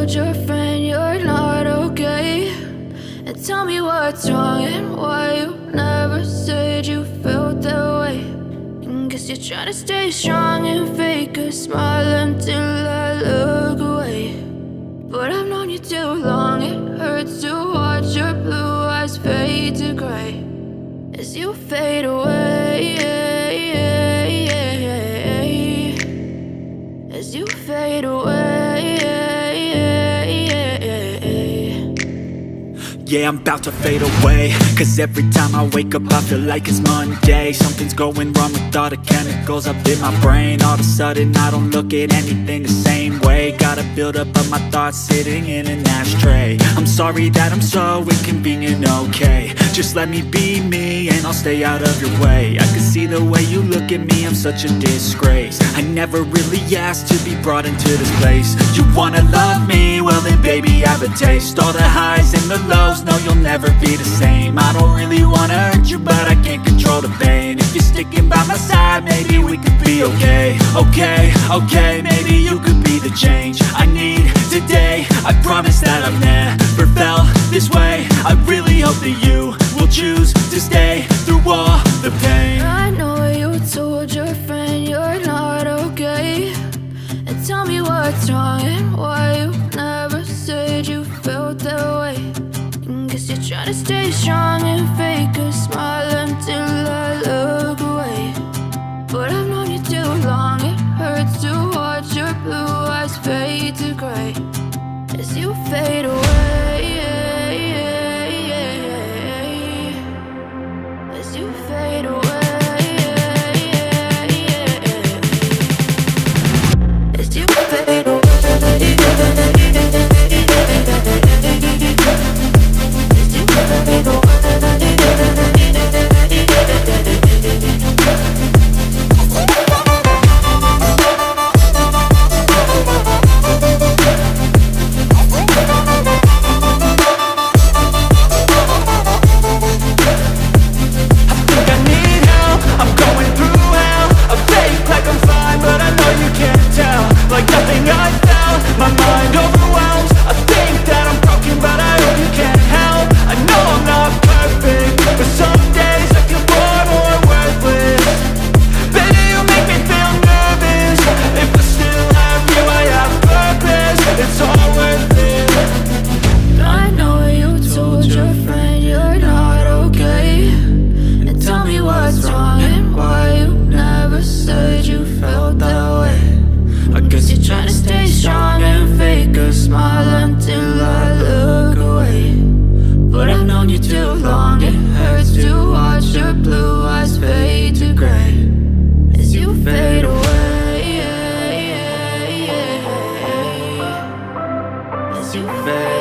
told your friend you're not okay? And tell me what's wrong and why you never said you felt that way. And guess you're trying to stay strong and fake a smile until I look away. But I've known you too long, it hurts to watch your blue eyes fade to gray as you fade away, as you fade away. Yeah, I'm about to fade away, cause every time I wake up I feel like it's Monday. Something's going wrong with all the chemicals up in my brain. All of a sudden I don't look at anything the same way. Got a buildup of my thoughts sitting in an ashtray. I'm sorry that I'm so inconvenient, okay? Just let me be me and I'll stay out of your way. I can see the way you look at me, I'm such a disgrace. I never really asked to be brought into this place. You wanna love me? Well then baby have a taste. All the highs and the lows, no you'll never be the same. I don't really wanna hurt you but I can't control the pain. If you're sticking by my side maybe we could be okay. Okay, maybe you could be the change I need today. I promise that I've never felt this way. I really hope that you will choose to stay through all the pain. I know you told your friend you're not okay. And tell me what's wrong and why you never said you felt that way. And guess you're trying to stay strong and fake a smile until I look away. But I've known you too long, it hurts to watch your blue eyes fade to gray as you fade away, as you fade away, as you fade away. As you fade